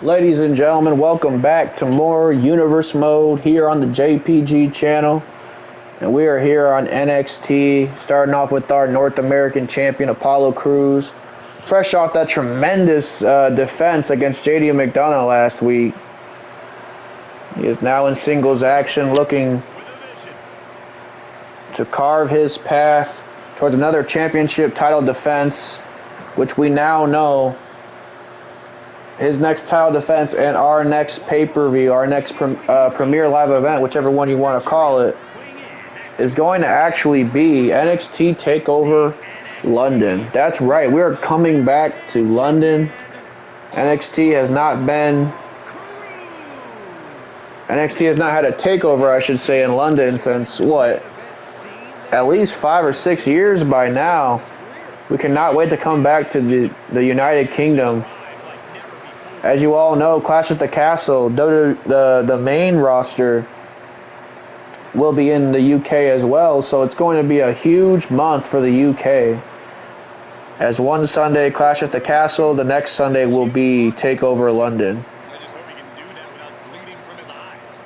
Ladies and gentlemen, welcome back to more Universe Mode here on the JPG channel. And we are here on NXT, starting off with our North American champion, Apolo Crews. Fresh off that tremendous defense against JD Mcdonagh last week. He is now in singles action, looking to carve his path towards another championship title defense, which we now know his next title defense and our next pay-per-view, our next premier live event, whichever one you want to call it, is going to actually be NXT TakeOver London. That's right, we are coming back to London. NXT has not had a takeover, I should say, in London since, what, at least 5 or 6 years by now. We cannot wait to come back to the United Kingdom. As you all know, Clash at the Castle, the main roster, will be in the UK as well, so it's going to be a huge month for the UK. As one Sunday, Clash at the Castle, the next Sunday will be TakeOver London. I just hope he can do that without bleeding from his eyes.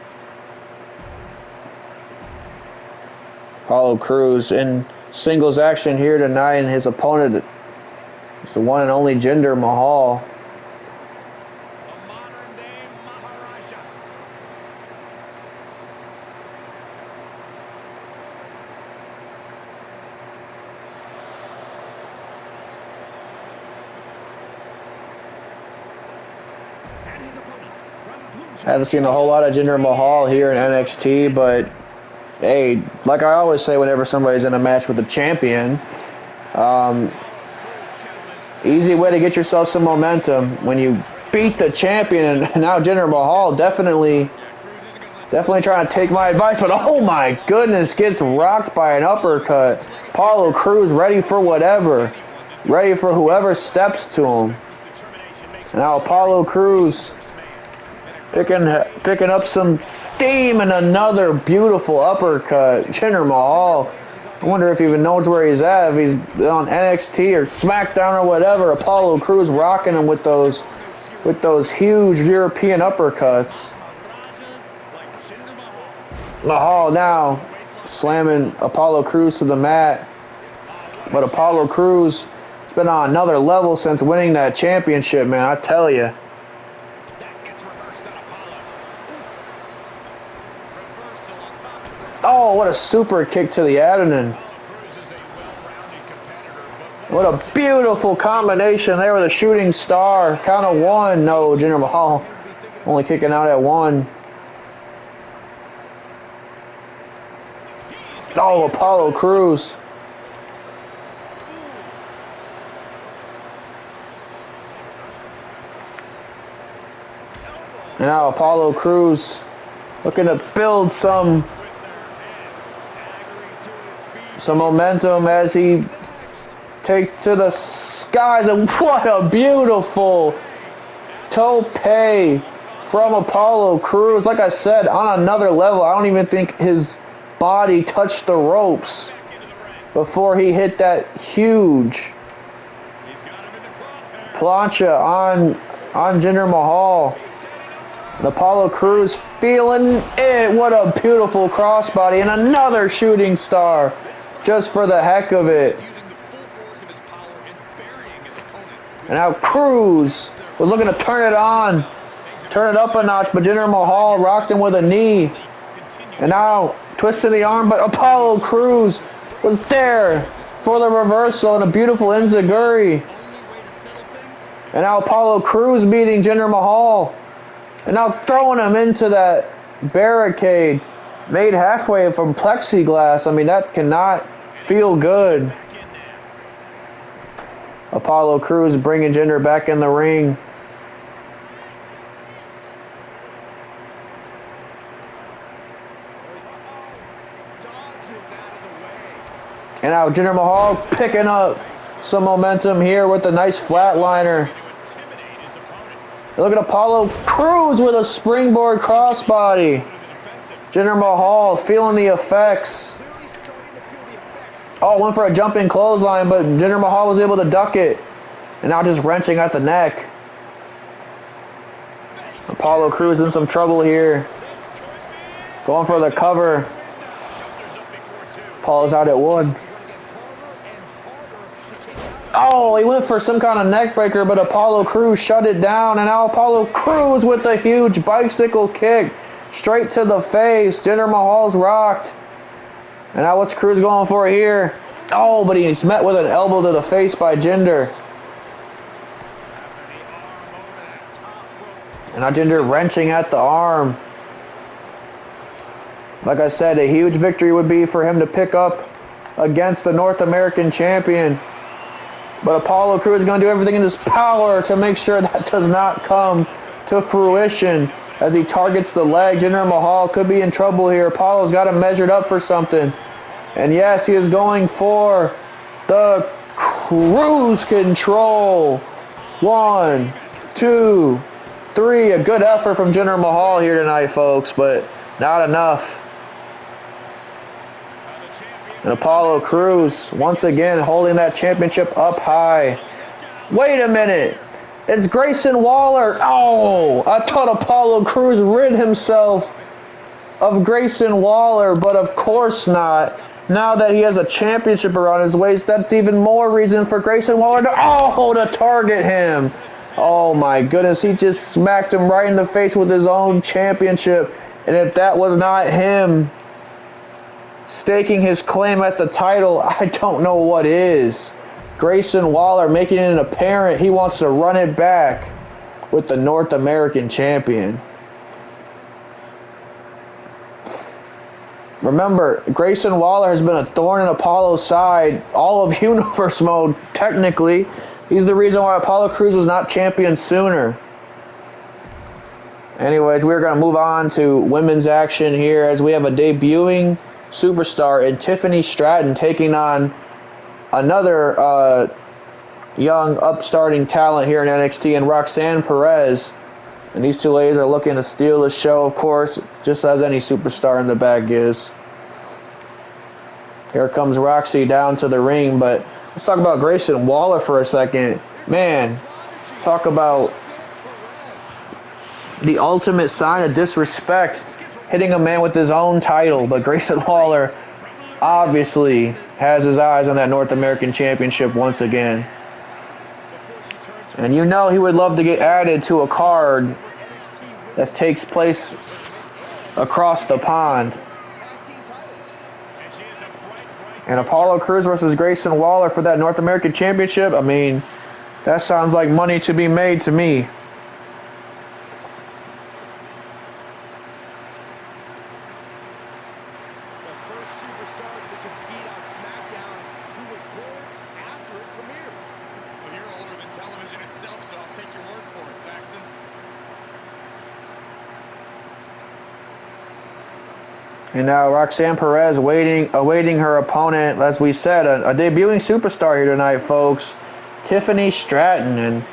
Apolo Crews in singles action here tonight, and his opponent is the one and only Jinder Mahal. A modern-day Maharaja. And his opponent from I haven't seen a whole lot of Jinder Mahal here in NXT, but hey, like I always say whenever somebody's in a match with a champion, easy way to get yourself some momentum when you beat the champion. And now Jinder Mahal definitely trying to take my advice, but oh my goodness, gets rocked by an uppercut. Apolo Crews ready for whatever, ready for whoever steps to him. Now Apolo Crews picking up some steam and another beautiful uppercut. Jinder Mahal, I wonder if he even knows where he's at, if he's on NXT or SmackDown or whatever. Apolo Crews rocking him with those huge European uppercuts. Mahal now slamming Apolo Crews to the mat. But Apolo Crews has been on another level since winning that championship, man, I tell you. Oh, what a super kick to the abdomen. What a beautiful combination there with a shooting star. Count of one. No, Jinder Mahal only kicking out at one. Oh, Apolo Crews. And now Apolo Crews looking to build some momentum as he takes to the skies. And what a beautiful tope from Apolo Crews. Like I said, on another level. I don't even think his body touched the ropes before he hit that huge plancha on Jinder Mahal. And Apolo Crews feeling it. What a beautiful crossbody and another shooting star just for the heck of it. And now Crews was looking to turn it up a notch, but Jinder Mahal rocked him with a knee. And now twisting the arm, but Apolo Crews was there for the reversal and a beautiful enziguri. And now Apolo Crews beating Jinder Mahal. And now throwing him into that barricade made halfway from plexiglass. I mean, that cannot feel good. Apolo Crews bringing Jinder back in the ring. And now Jinder Mahal picking up some momentum here with a nice flatliner. Look at Apolo Crews with a springboard crossbody. Jinder Mahal feeling the effects. Oh, went for a jumping clothesline, but Jinder Mahal was able to duck it. And now just wrenching at the neck. Apolo Crews in some trouble here. Going for the cover. Paul's out at 1. Oh, he went for some kind of neck breaker, but Apolo Crews shut it down. And now Apolo Crews with a huge bicycle kick straight to the face. Jinder Mahal's rocked. And now what's Crews going for here? Oh, but he's met with an elbow to the face by Jinder. And now Jinder wrenching at the arm. Like I said, a huge victory would be for him to pick up against the North American champion. But Apolo Crews is going to do everything in his power to make sure that does not come to fruition as he targets the leg. Jinder Mahal could be in trouble here. Apollo's got him measured up for something. And yes, he is going for the cruise control. 1, 2, 3. A good effort from Jinder Mahal here tonight, folks, but not enough. And Apolo Crews, once again, holding that championship up high. Wait a minute. It's Grayson Waller. Oh, I thought Apolo Crews rid himself of Grayson Waller, but of course not. Now that he has a championship around his waist, that's even more reason for Grayson Waller to target him. Oh my goodness, he just smacked him right in the face with his own championship. And if that was not him staking his claim at the title, I don't know what is. Grayson Waller making it apparent he wants to run it back with the North American champion. Remember, Grayson Waller has been a thorn in Apollo's side all of Universe Mode, technically. He's the reason why Apolo Crews was not champion sooner. Anyways, we're going to move on to women's action here as we have a debuting superstar in Tiffany Stratton taking on another young upstarting talent here in NXT and Roxanne Perez. And these two ladies are looking to steal the show, of course, just as any superstar in the bag is. Here comes Roxy down to the ring, but let's talk about Grayson Waller for a second. Man, talk about the ultimate sign of disrespect, hitting a man with his own title. But Grayson Waller obviously has his eyes on that North American Championship once again. And you know he would love to get added to a card that takes place across the pond. And Apolo Crews versus Grayson Waller for that North American Championship, I mean, that sounds like money to be made to me. And now Roxanne Perez awaiting her opponent, as we said, a debuting superstar here tonight, folks, Tiffany Stratton. And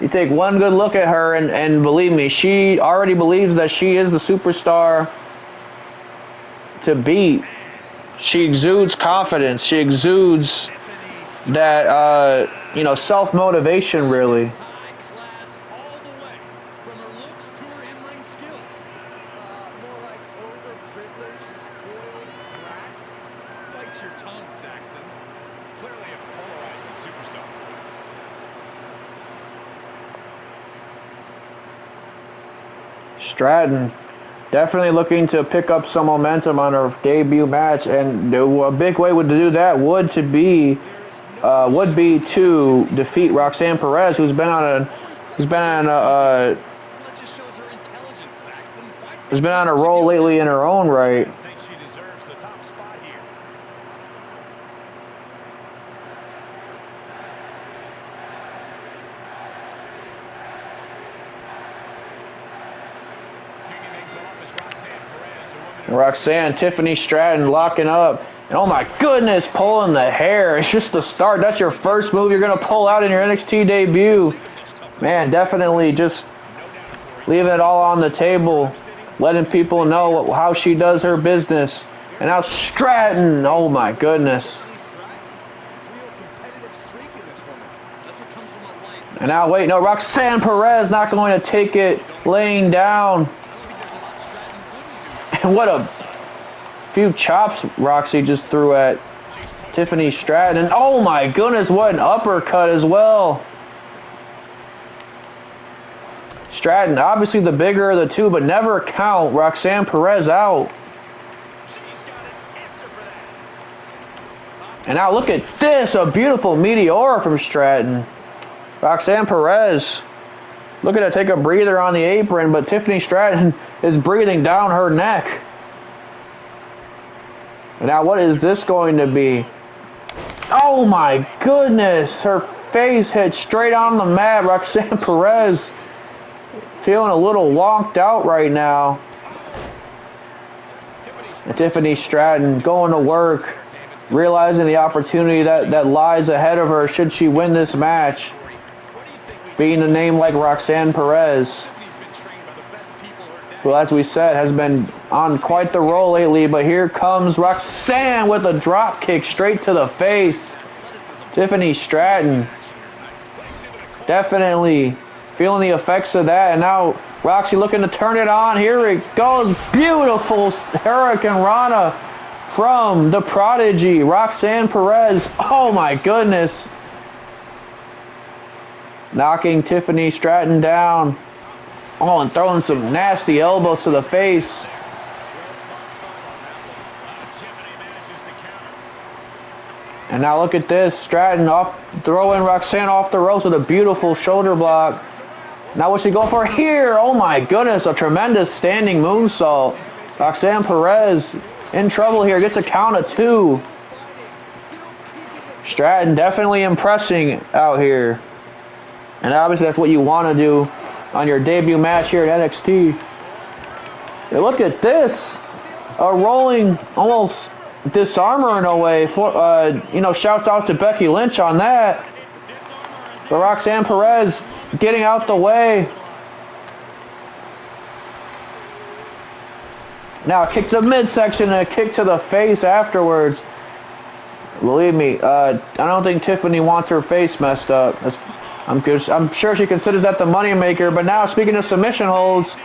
you take one good look at her, and believe me, she already believes that she is the superstar to beat. She exudes confidence. She exudes that, self-motivation, really. Stratton definitely looking to pick up some momentum on her debut match, and a big way to do that would be to defeat Roxanne Perez, who's been on a roll lately in her own right. Roxanne, Tiffany Stratton locking up. And oh my goodness, pulling the hair. It's just the start. That's your first move you're going to pull out in your NXT debut. Man, definitely just leaving it all on the table. Letting people know how she does her business. And now Stratton. Oh my goodness. And now, wait, no, Roxanne Perez not going to take it laying down. And what a few chops Roxy just threw at Tiffany Stratton. And oh my goodness, what an uppercut as well. Stratton, obviously the bigger of the two, but never count Roxanne Perez out. And now look at this, a beautiful meteora from Stratton. Roxanne Perez, looking to take a breather on the apron, but Tiffany Stratton is breathing down her neck. And now what is this going to be? Oh my goodness, her face hit straight on the mat. Roxanne Perez feeling a little wonked out right now. And Tiffany Stratton going to work, realizing the opportunity that lies ahead of her should she win this match. Being a name like Roxanne Perez, who, as we said, has been on quite the roll lately. But here comes Roxanne with a drop kick straight to the face. Tiffany Stratton definitely feeling the effects of that. And now Roxy looking to turn it on. Here it goes. Beautiful Hurricane Rana from the Prodigy, Roxanne Perez. Oh my goodness. Knocking Tiffany Stratton down. Oh, and throwing some nasty elbows to the face. And now look at this. Stratton off, throwing Roxanne off the ropes with a beautiful shoulder block. Now what's she go for here? Oh my goodness, a tremendous standing moonsault. Roxanne Perez in trouble here. Gets a count of 2. Stratton definitely impressing out here. And obviously that's what you want to do on your debut match here at NXT. And look at this. A rolling, almost disarmer in a way. Shouts out to Becky Lynch on that. But Roxanne Perez getting out the way. Now a kick to the midsection and a kick to the face afterwards. Believe me, I don't think Tiffany wants her face messed up. I'm sure she considers that the moneymaker. But now, speaking of submission holds,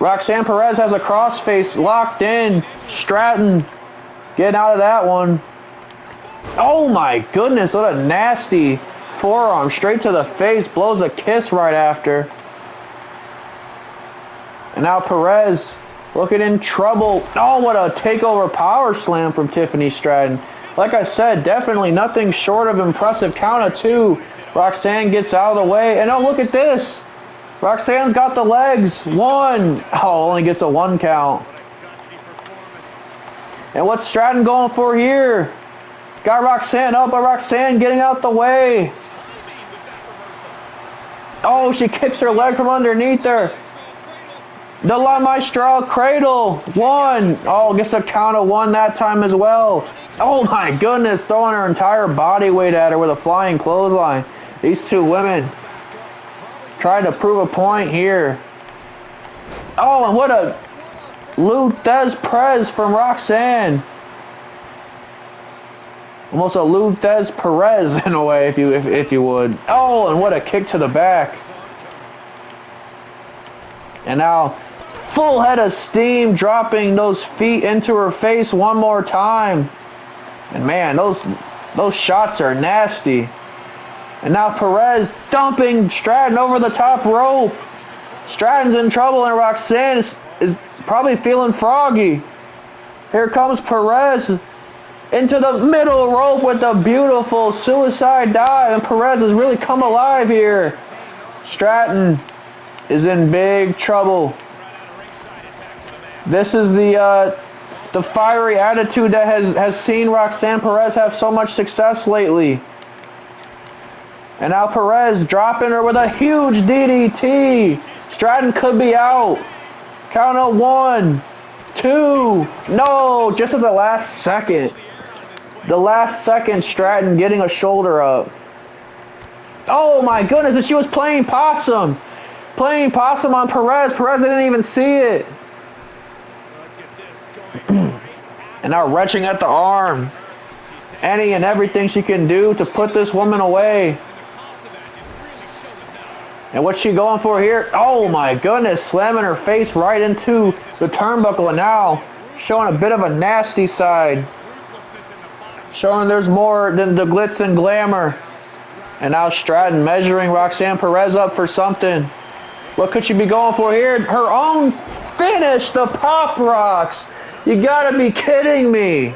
Roxanne Perez has a crossface locked in. Stratton getting out of that one. Oh my goodness, what a nasty forearm straight to the face. Blows a kiss right after. And now Perez looking in trouble. Oh, what a takeover power slam from Tiffany Stratton. Like I said, definitely nothing short of impressive. Count of 2. Roxanne gets out of the way. And oh, look at this. Roxanne's got the legs. 1. Oh, only gets a 1 count. And what's Stratton going for here? Got Roxanne up, but Roxanne getting out the way. Oh, she kicks her leg from underneath her. The La Maestral Cradle. 1. Oh, gets a count of 1 that time as well. Oh my goodness, throwing her entire body weight at her with a flying clothesline. These two women trying to prove a point here. Oh, and what a Luthez Perez from Roxanne. Almost a Luthez Perez in a way, if you would. Oh, and what a kick to the back. And now, full head of steam, dropping those feet into her face one more time. And man, those shots are nasty. And now Perez dumping Stratton over the top rope. Stratton's in trouble, and Roxanne is probably feeling froggy. Here comes Perez into the middle rope with a beautiful suicide dive. And Perez has really come alive here. Stratton is in big trouble. This is the fiery attitude that has seen Roxanne Perez have so much success lately. And now Perez dropping her with a huge DDT. Stratton could be out. Count of 1, 2. No, just at the last second. The last second, Stratton getting a shoulder up. Oh my goodness, and she was playing possum. Playing possum on Perez. Perez didn't even see it. And now wrenching at the arm. Any and everything she can do to put this woman away. And what's she going for here? Oh my goodness, slamming her face right into the turnbuckle, and now showing a bit of a nasty side. Showing there's more than the glitz and glamour. And now Stratton measuring Roxanne Perez up for something. What could she be going for here? Her own finish, the Pop Rocks. You gotta be kidding me.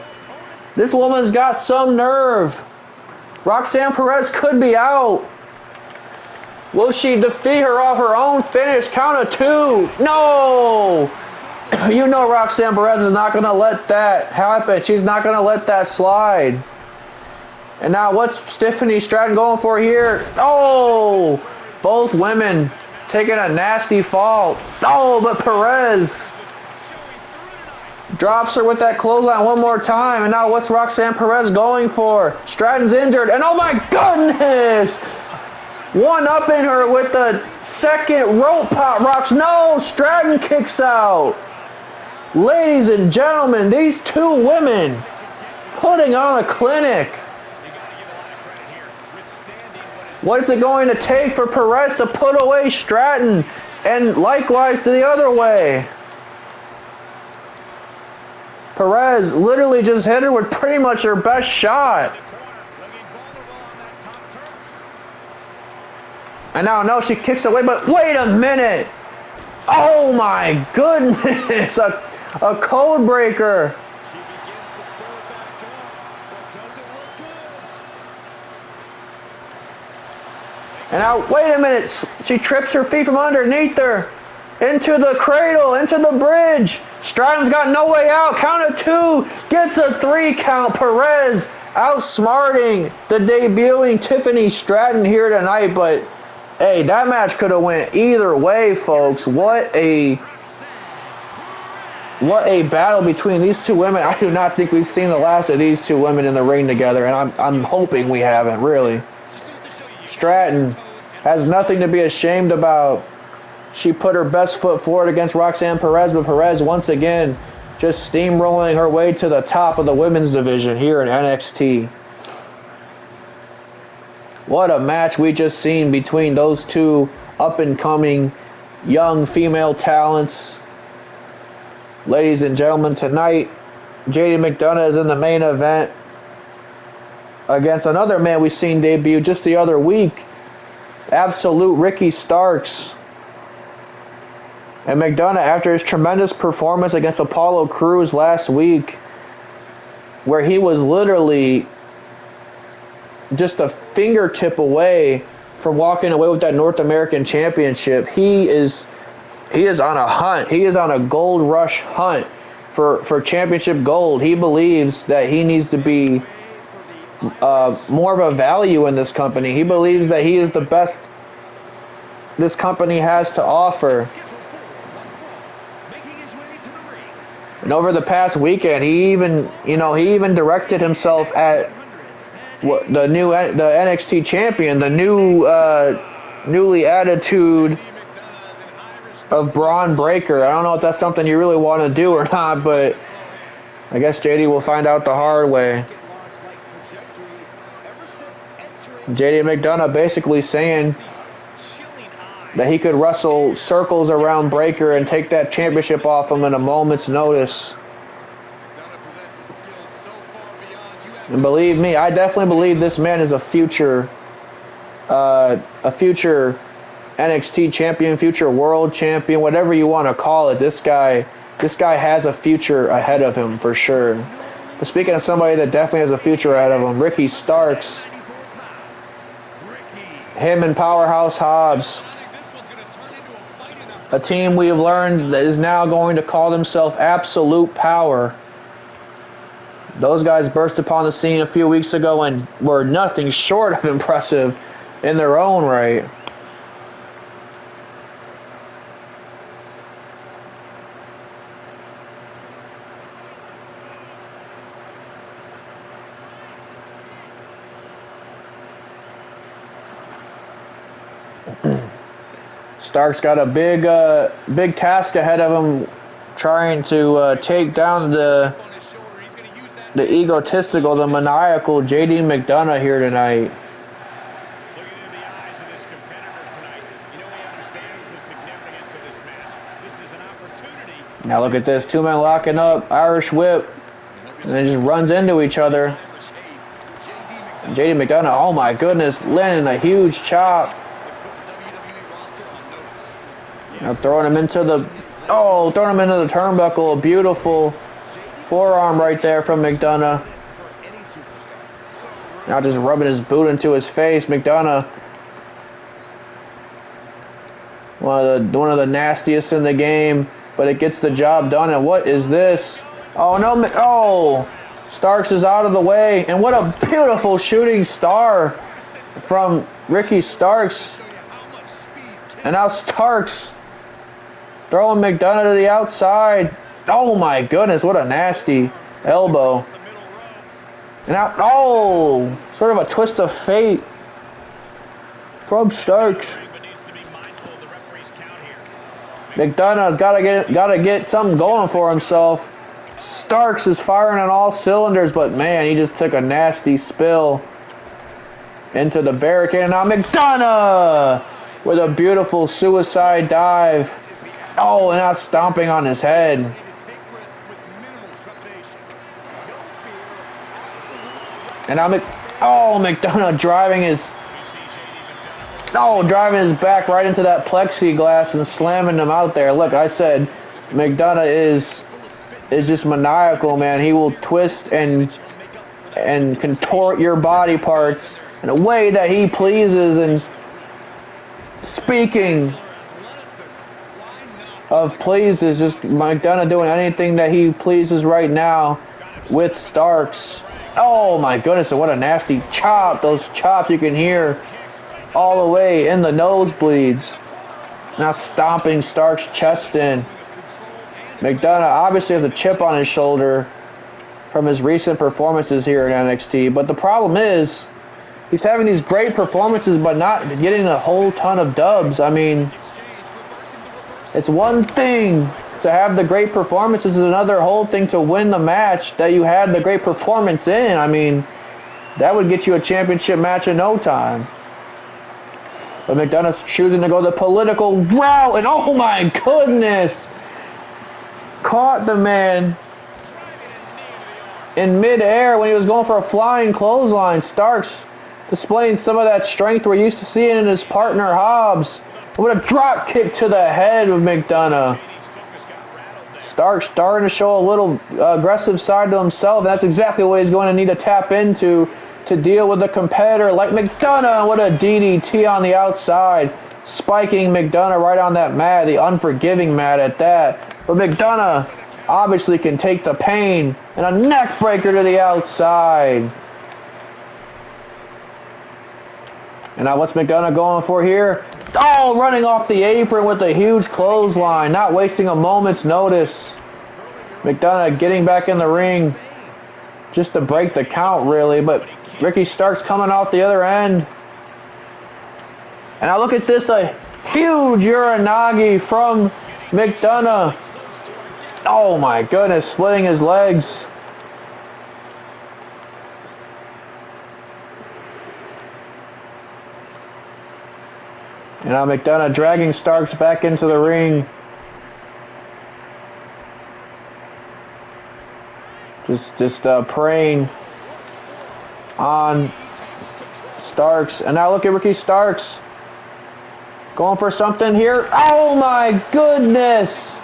This woman's got some nerve. Roxanne Perez could be out. Will she defeat her off her own finish? Count of 2. No! You know Roxanne Perez is not going to let that happen. She's not going to let that slide. And now what's Stephanie Stratton going for here? Oh! Both women taking a nasty fall. Oh, but Perez drops her with that clothesline one more time. And now what's Roxanne Perez going for? Stratton's injured. And oh my goodness! One up in her with the second rope pop rocks. No, Stratton kicks out. Ladies and gentlemen, these two women putting on a clinic. What is it going to take for Perez to put away Stratton? And likewise to the other way. Perez literally just hit her with pretty much her best shot. And now, no, she kicks away, but wait a minute. Oh my goodness, a code breaker. And now, wait a minute, she trips her feet from underneath her. Into the cradle, into the bridge. Stratton's got no way out, count of 2, gets a 3 count. Perez outsmarting the debuting Tiffany Stratton here tonight, but hey, that match could have went either way, folks. What a battle between these two women. I do not think we've seen the last of these two women in the ring together, and I'm hoping we haven't, really. Stratton has nothing to be ashamed about. She put her best foot forward against Roxanne Perez, but Perez once again just steamrolling her way to the top of the women's division here in NXT. What a match we just seen between those two up-and-coming young female talents. Ladies and gentlemen, tonight, JD Mcdonagh is in the main event against another man we've seen debut just the other week, Absolute Ricky Starks. And Mcdonagh, after his tremendous performance against Apolo Crews last week, where he was literally just a fingertip away from walking away with that North American Championship, he is on a hunt. He is on a gold rush hunt for championship gold. He believes that he needs to be more of a value in this company. He believes that he is the best this company has to offer. And over the past weekend, he even directed himself at the NXT champion, the newly attitude of Braun Breaker. I don't know if that's something you really want to do or not, but I guess JD will find out the hard way. JD Mcdonagh basically saying that he could wrestle circles around Breaker and take that championship off him in a moment's notice. And believe me, I definitely believe this man is a future NXT champion, future world champion, whatever you want to call it. This guy has a future ahead of him for sure. But speaking of somebody that definitely has a future ahead of him, Ricky Starks, him and Powerhouse Hobbs, a team we have learned that is now going to call themselves Absolute Power. Those guys burst upon the scene a few weeks ago and were nothing short of impressive in their own right. Stark's got a big task ahead of him, trying to take down the egotistical, the maniacal JD Mcdonagh here tonight. Now look at this. Two men locking up. Irish whip. And then just runs into each other. JD Mcdonagh, oh my goodness, landing a huge chop. Now throwing him into the turnbuckle. A beautiful forearm right there from Mcdonagh. Now just rubbing his boot into his face. Mcdonagh, one of the nastiest in the game, but it gets the job done. And what is this? Oh no! Oh, Starks is out of the way, and what a beautiful shooting star from Ricky Starks. And now Starks throwing Mcdonagh to the outside. Oh my goodness, what a nasty elbow. And now, oh, sort of a twist of fate from Starks. McDonagh's gotta get something going for himself. Starks is firing on all cylinders, but man, he just took a nasty spill into the barricade. And now McDonaugh with a beautiful suicide dive. Oh, and now stomping on his head. And now McDonaugh driving his back right into that plexiglass and slamming him out there. Look, I said McDonaugh is just maniacal, man. He will twist and contort your body parts in a way that he pleases. And speaking of pleases, just McDonaugh doing anything that he pleases right now with Starks. Oh my goodness, and what a nasty chop. Those chops you can hear all the way in the nosebleeds. Now stomping Starks' chest in. McDonaugh obviously has a chip on his shoulder from his recent performances here in NXT, but the problem is he's having these great performances but not getting a whole ton of dubs. I mean, it's one thing to have the great performances, is another whole thing to win the match that you had the great performance in. I mean, that would get you a championship match in no time. But McDonough's choosing to go the political route, and oh my goodness! Caught the man in midair when he was going for a flying clothesline. Starks displaying some of that strength we're used to seeing in his partner Hobbs. What a drop kick to the head of McDonough. Starks starting to show a little aggressive side to himself. That's exactly what he's going to need to tap into to deal with a competitor like McDonough. What a DDT on the outside, spiking McDonough right on that mat, the unforgiving mat at that. But McDonough obviously can take the pain, and a neck breaker to the outside. And now what's McDonough going for here? Oh, running off the apron with a huge clothesline, not wasting a moment's notice. McDonough getting back in the ring just to break the count, really, but Ricky Starks coming out the other end. And now look at this, a huge Uranagi from McDonough. Oh my goodness, splitting his legs. And now McDonough dragging Starks back into the ring. Just preying on Starks. And now look at Ricky Starks going for something here. Oh my goodness!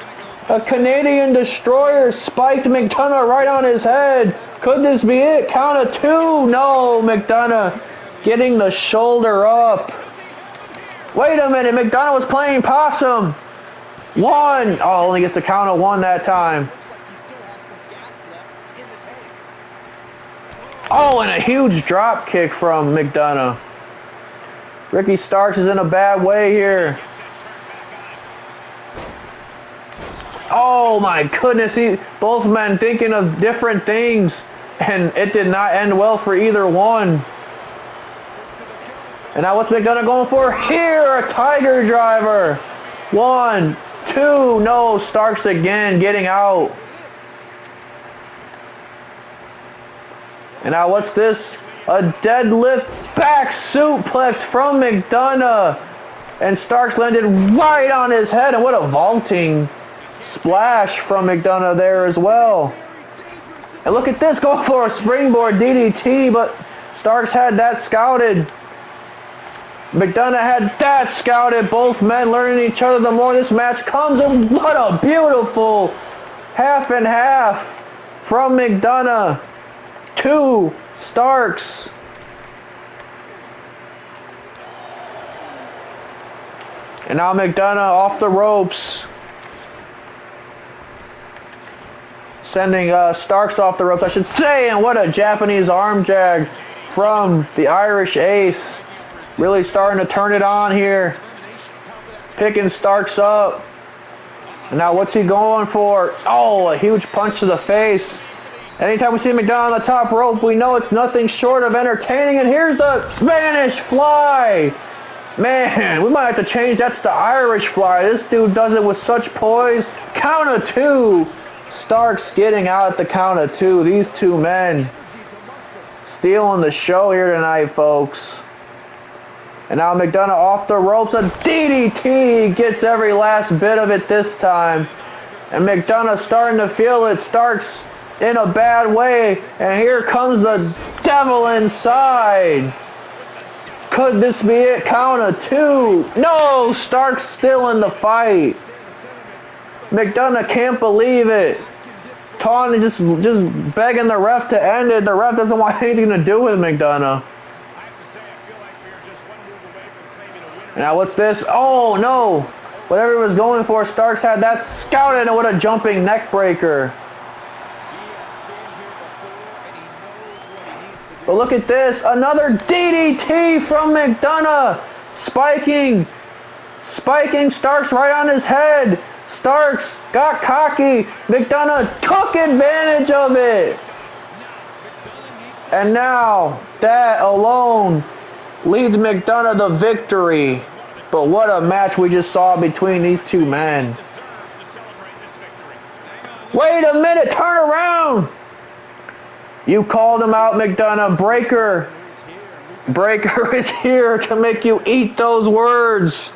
A Canadian Destroyer spiked McDonough right on his head. Could this be it? Count of two. No, McDonough getting the shoulder up. Wait a minute, McDonough was playing possum. One. Oh, only gets a count of one that time. Oh, and a huge drop kick from McDonough. Ricky Starks is in a bad way here. Oh my goodness, both men thinking of different things, and it did not end well for either one. And now what's McDonough going for? Here, a Tiger Driver. 1, 2, no, Starks again getting out. And now what's this? A deadlift back suplex from McDonough. And Starks landed right on his head, and what a vaulting Splash from McDonagh there as well. And look at this, going for a springboard DDT, but Starks had that scouted. McDonagh had that scouted. Both men learning each other the more this match comes. And what a beautiful half and half from McDonagh to Starks. And now McDonagh off the ropes. Sending Starks off the ropes, I should say. And what a Japanese arm jag from the Irish Ace. Really starting to turn it on here. Picking Starks up. And now what's he going for? Oh, a huge punch to the face. Anytime we see McDonagh on the top rope, we know it's nothing short of entertaining. And here's the Spanish fly. Man, we might have to change that to the Irish fly. This dude does it with such poise. Count of two. Starks getting out at the count of two. These two men stealing the show here tonight, folks. And now McDonagh off the ropes. A DDT. He gets every last bit of it this time. And McDonagh starting to feel it. Starks in a bad way. And here comes the devil inside. Could this be it? Count of two. No, Starks still in the fight. McDonagh can't believe it. Taunting, just begging the ref to end it. The ref doesn't want anything to do with McDonagh. Now what's this? Oh no! Whatever he was going for, Starks had that scouted, and what a jumping neck breaker. But look at this, another DDT from McDonagh. Spiking Starks right on his head. Starks got cocky. McDonagh took advantage of it. And now that alone leads McDonagh to victory. But what a match we just saw between these two men. Wait a minute, turn around. You called him out, McDonagh. Breaker is here to make you eat those words.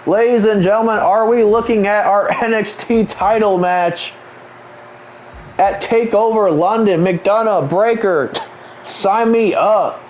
Ladies and gentlemen, are we looking at our NXT title match at TakeOver London? McDonagh, Breaker, sign me up.